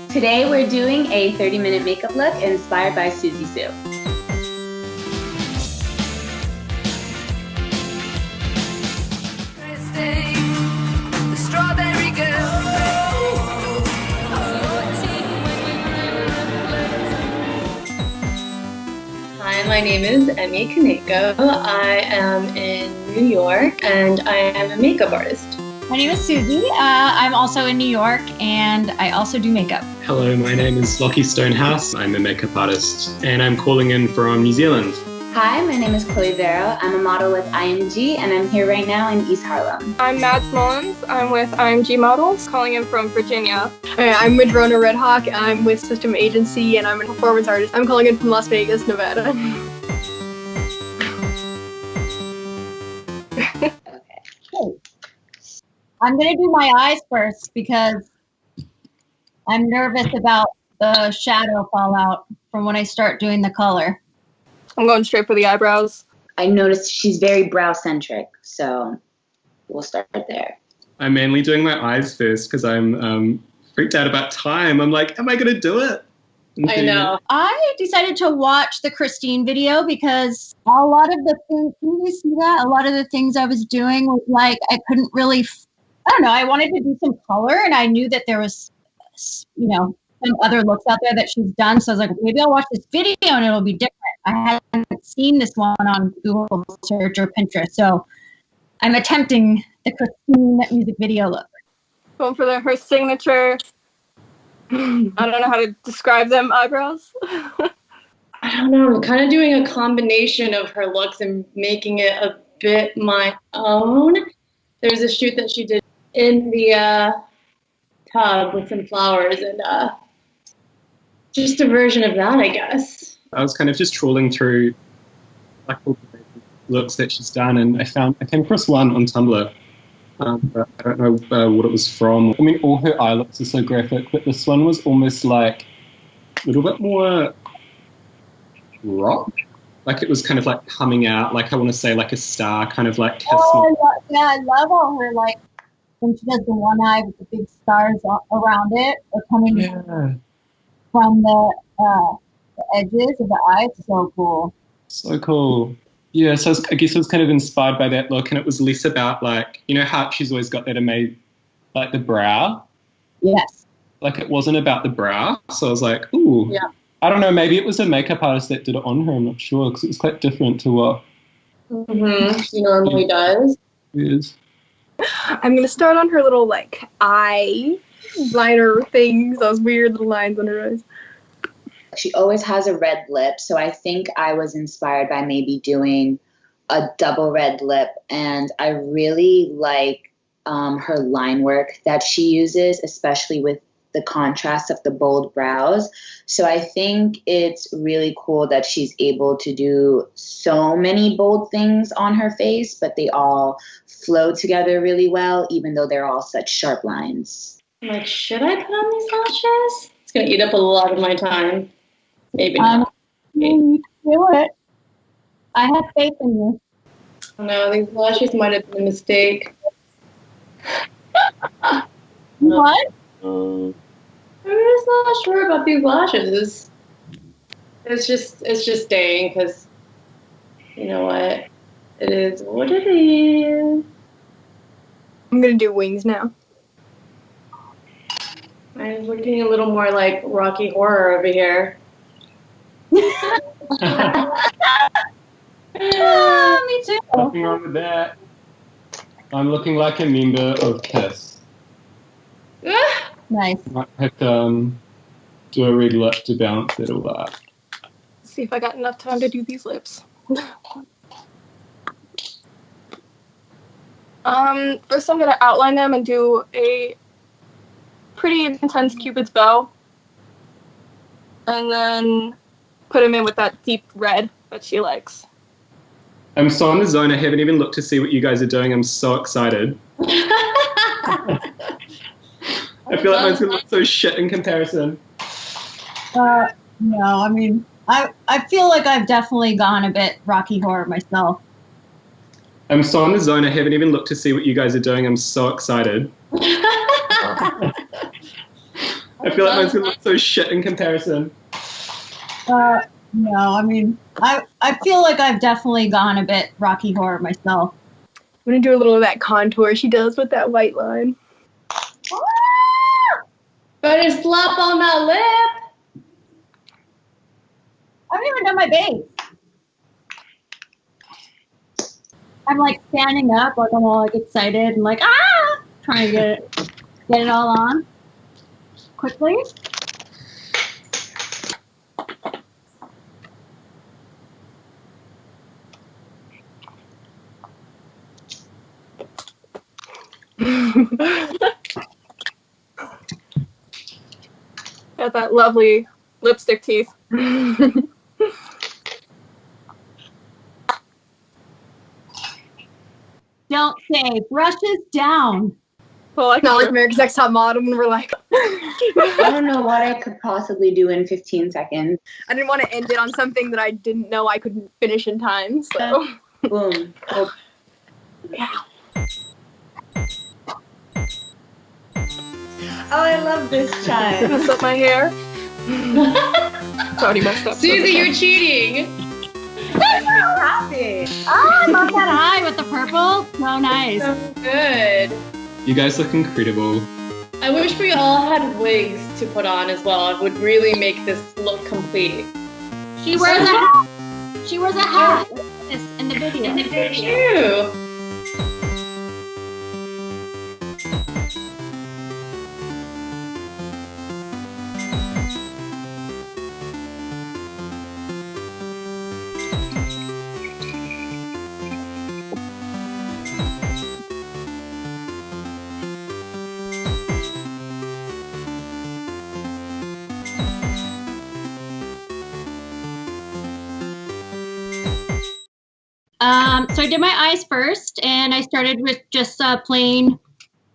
Today we're doing a 30-minute makeup look inspired by Siouxsie Sioux. Hi, my name is Emi Kaneko. I am in New York and I am a makeup artist. My name is Susie. I'm also in New York and I also do makeup. Hello, my name is Lochie Stonehouse. I'm a makeup artist and I'm calling in from New Zealand. Hi, my name is Chloe Vero. I'm a model with IMG and I'm here right now in East Harlem. I'm Mads Mullins. I'm with IMG Models, calling in from Virginia. I'm Madrona Redhawk. I'm with System Agency and I'm a performance artist. I'm calling in from Las Vegas, Nevada. Okay. I'm going to do my eyes first because I'm nervous about the shadow fallout from when I start doing the color. I'm going straight for the eyebrows. I noticed she's very brow-centric, so we'll start there. I'm mainly doing my eyes first because I'm freaked out about time. I'm like, am I going to do it? I know. I decided to watch the Christine video because a lot of the things, can you see that? A lot of the things I was doing was like, I couldn't really, I don't know, I wanted to do some color and I knew that there was, some other looks out there that she's done. So I was like, maybe I'll watch this video and it'll be different. I hadn't seen this one on Google search or Pinterest. So I'm attempting the Christine music video look. Going for her signature, I don't know how to describe them, eyebrows. I don't know. I'm kind of doing a combination of her looks and making it a bit my own. There's a shoot that she did in the tub with some flowers and just a version of that, I guess. I was kind of just trawling through like all the looks that she's done, and I came across one on Tumblr. But I don't know what it was from. I mean, all her eye looks are so graphic, but this one was almost like a little bit more rock. Like it was kind of like coming out, like I want to say like a star, kind of like kiss. I love all her, like, when she does the one eye with the big stars around it, or coming from the edges of the eyes. So cool. So cool. Yeah, so I guess I was kind of inspired by that look, and it was less about like, you know how she's always got that like the brow? Yes. Like it wasn't about the brow, so I was like, ooh. Yeah. I don't know, maybe it was a makeup artist that did it on her, I'm not sure, because it was quite different to what She normally does. it is. I'm going to start on her little, like, eye liner things, those weird little lines on her eyes. She always has a red lip, so I think I was inspired by maybe doing a double red lip, and I really like her line work that she uses, especially with the contrast of the bold brows. So I think it's really cool that she's able to do so many bold things on her face, but they all flow together really well, even though they're all such sharp lines. I'm like, should I put on these lashes? It's going to eat up a lot of my time. Maybe not. You can do it. I have faith in you. No, these lashes might have been a mistake. What? I'm just not sure about these lashes. It's just staying because you know what? It is what it is. I'm going to do wings now. I'm looking a little more like Rocky Horror over here. Me too. Nothing wrong with that. I'm looking like a member of KISS. Nice. Might have to do a red lip to balance it all out. Let's see if I got enough time to do these lips. First I'm going to outline them and do a pretty intense Cupid's bow. And then put them in with that deep red that she likes. I'm so in the zone, I haven't even looked to see what you guys are doing. I'm so excited. I feel like mine's going to look so shit in comparison. No, I mean, I feel like I've definitely gone a bit Rocky Horror myself. I'm so in the zone, I haven't even looked to see what you guys are doing. I'm so excited. I feel like mine's gonna look so shit in comparison. No, I mean, I feel like I've definitely gone a bit Rocky Horror myself. I'm gonna do a little of that contour she does with that white line. Better slap on that lip. I haven't even done my base. I'm like standing up, like I'm all like excited and like trying to get it all on quickly. Got that lovely lipstick teeth. Don't say brushes down. Well, like not like America's Next Top Model, and we're like. I don't know what I could possibly do in 15 seconds. I didn't want to end it on something that I didn't know I could finish in time. So. Boom. Oh. Yeah. Oh, I love this chime. Mess up my hair. It's already messed up. Susie, you're cheating. I'm so happy. Oh, I love that eye with the purple. So nice. So good. You guys look incredible. I wish we all had wigs to put on as well. It would really make this look complete. She wears a hat. She wears a hat in the video. True. So I did my eyes first, and I started with just a plain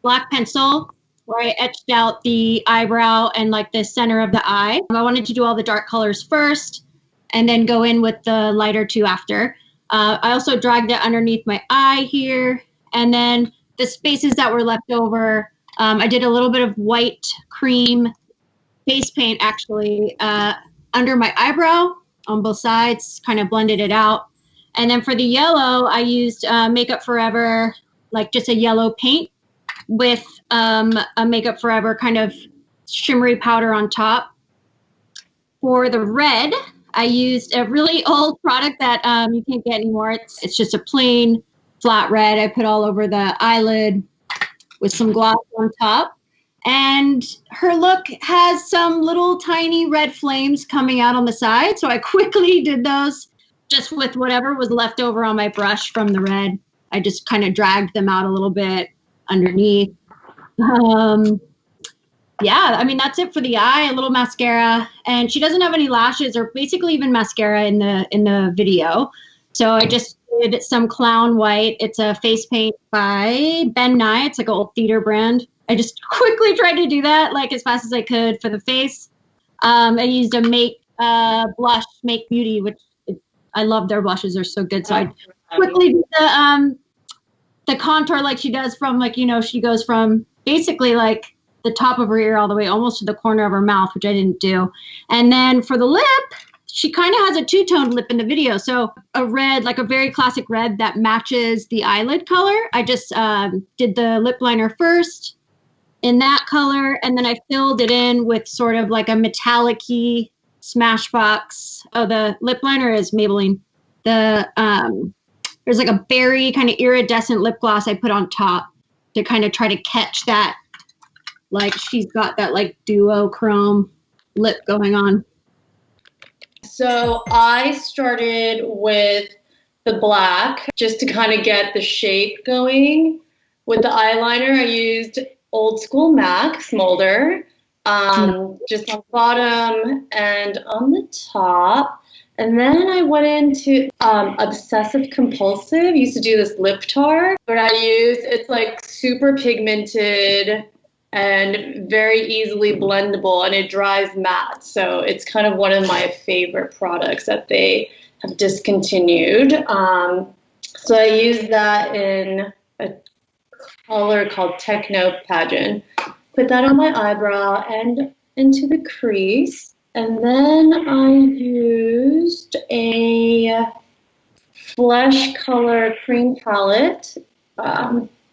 black pencil where I etched out the eyebrow and like the center of the eye. I wanted to do all the dark colors first and then go in with the lighter two after. I also dragged it underneath my eye here, and then the spaces that were left over, I did a little bit of white cream face paint actually under my eyebrow on both sides, kind of blended it out. And then for the yellow, I used Makeup Forever, like just a yellow paint with a Makeup Forever kind of shimmery powder on top. For the red, I used a really old product that you can't get anymore. It's just a plain flat red. I put all over the eyelid with some gloss on top. And her look has some little tiny red flames coming out on the side. So I quickly did those. Just with whatever was left over on my brush from the red. I just kind of dragged them out a little bit underneath. Yeah, I mean, that's it for the eye, a little mascara. And she doesn't have any lashes or basically even mascara in the video. So I just did some Clown White. It's a face paint by Ben Nye. It's like an old theater brand. I just quickly tried to do that like as fast as I could for the face. I used a blush, Make Beauty, which I love their blushes. They're so good. So I quickly did the contour like she does from like, you know, she goes from basically like the top of her ear all the way almost to the corner of her mouth, which I didn't do. And then for the lip, she kind of has a two-toned lip in the video. So a red, like a very classic red that matches the eyelid color. I just did the lip liner first in that color. And then I filled it in with sort of like a metallic-y Smashbox. Oh, the lip liner is Maybelline. There's like a berry kind of iridescent lip gloss I put on top to kind of try to catch that, like she's got that like duochrome lip going on. So I started with the black just to kind of get the shape going. With the eyeliner, I used Old School MAC Smolder. Just on the bottom and on the top. And then I went into Obsessive Compulsive. Used to do this lip tar, but it's like super pigmented and very easily blendable, and it dries matte. So it's kind of one of my favorite products that they have discontinued. So I used that in a color called Techno Pageant. Put that on my eyebrow, and into the crease. And then I used a flesh color cream palette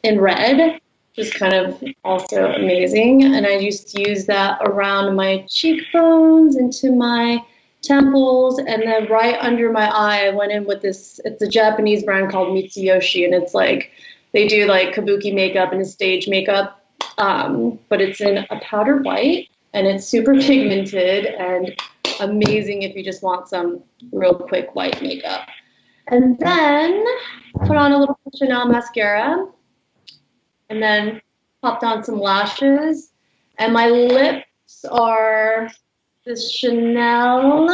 in red, which is kind of also amazing. And I just use that around my cheekbones, into my temples, and then right under my eye I went in with this, it's a Japanese brand called Mitsuyoshi, and it's like they do like kabuki makeup and stage makeup, but it's in a powder white, and it's super pigmented and amazing if you just want some real quick white makeup. And then put on a little Chanel mascara, and then popped on some lashes, and my lips are this Chanel,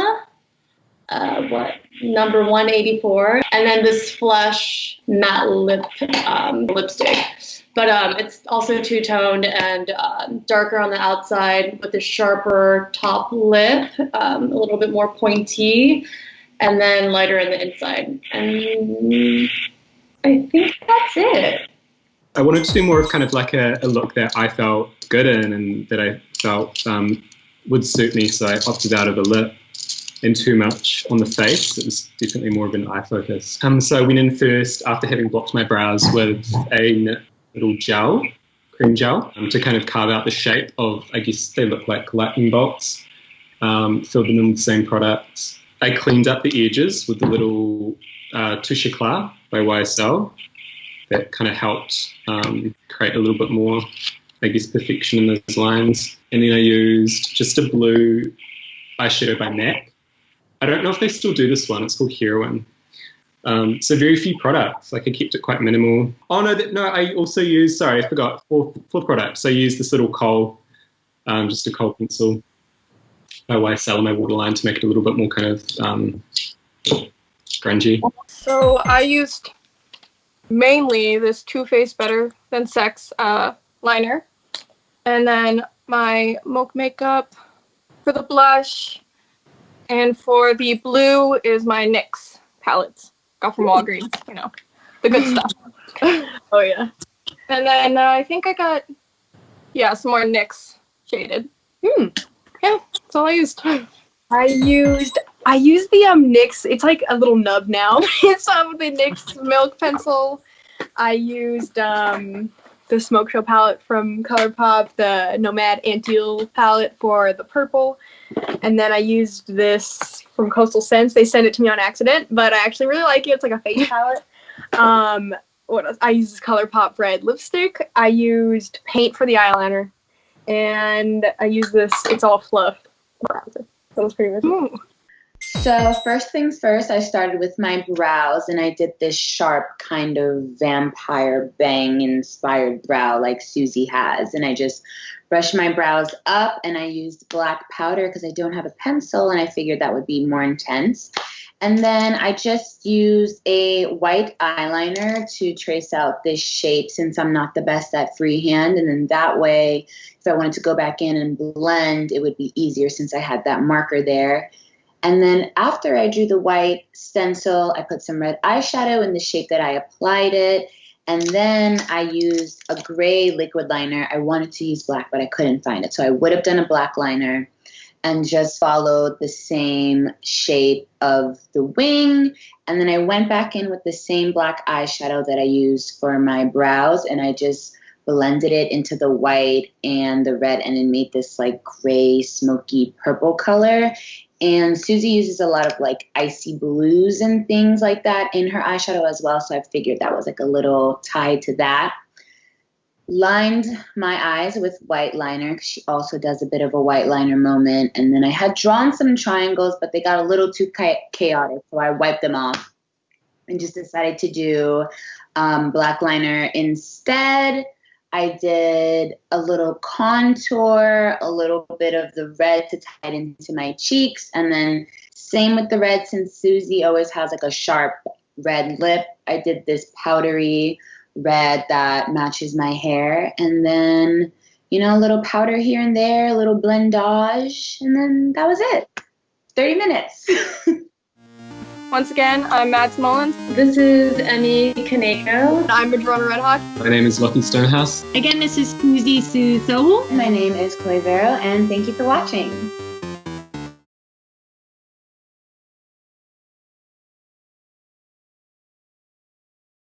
number 184, and then this Flush matte lipstick. But it's also two-toned and darker on the outside with a sharper top lip, a little bit more pointy, and then lighter in the inside. And I think that's it. I wanted to do more of kind of like a look that I felt good in and that I felt would suit me, so I opted out of the lip and too much on the face. It was definitely more of an eye focus. So I went in first after having blocked my brows with a little gel, cream gel, to kind of carve out the shape of, I guess they look like lightning bolts. Filled them in with the same product. I cleaned up the edges with the little Touche Eclat by YSL. That kind of helped create a little bit more, I guess, perfection in those lines. And then I used just a blue eyeshadow by MAC. I don't know if they still do this one. It's called Heroine. So very few products. Like I kept it quite minimal. Oh no, I also used, sorry, I forgot, four products. I used this little kohl, just a kohl pencil by YSL in my waterline to make it a little bit more kind of grungy. So I used mainly this Too Faced Better Than Sex liner, and then my Mocha makeup for the blush, and for the blue is my NYX palette. Got from Walgreens, you know, the good stuff. Oh yeah. And then I think I got, some more NYX shaded. Yeah, that's all I used. I used the NYX. It's like a little nub now. It's the NYX Milk Pencil. I used the Smoke Show palette from ColourPop, the Nomad Anteal palette for the purple, and then I used this from Coastal Scents. They sent it to me on accident, but I actually really like it. It's like a face palette. What else? I used this ColourPop red lipstick. I used paint for the eyeliner, and I used this It's All Fluff bronzer. That was pretty much it. So first things first, I started with my brows, and I did this sharp kind of vampire bang inspired brow like Susie has. And I just brushed my brows up, and I used black powder because I don't have a pencil, and I figured that would be more intense. And then I just used a white eyeliner to trace out this shape since I'm not the best at freehand. And then that way, if I wanted to go back in and blend, it would be easier since I had that marker there. And then after I drew the white stencil, I put some red eyeshadow in the shape that I applied it. And then I used a gray liquid liner. I wanted to use black, but I couldn't find it. So I would have done a black liner and just followed the same shape of the wing. And then I went back in with the same black eyeshadow that I used for my brows, and I just blended it into the white and the red, and it made this like gray, smoky purple color. And Susie uses a lot of like icy blues and things like that in her eyeshadow as well, so I figured that was like a little tie to that. Lined my eyes with white liner because she also does a bit of a white liner moment. And then I had drawn some triangles, but they got a little too chaotic, so I wiped them off and just decided to do black liner instead. I did a little contour, a little bit of the red to tie it into my cheeks, and then same with the red since Susie always has like a sharp red lip. I did this powdery red that matches my hair, and then, you know, a little powder here and there, a little blendage, and then that was it. 30 minutes. Once again, I'm Mads Mullins. This is Emi Kaneko. I'm Madrona Redhawk. My name is Lochie Stonehouse. Again, this is Susie Sobol. My name is Chloe Vero, and thank you for watching.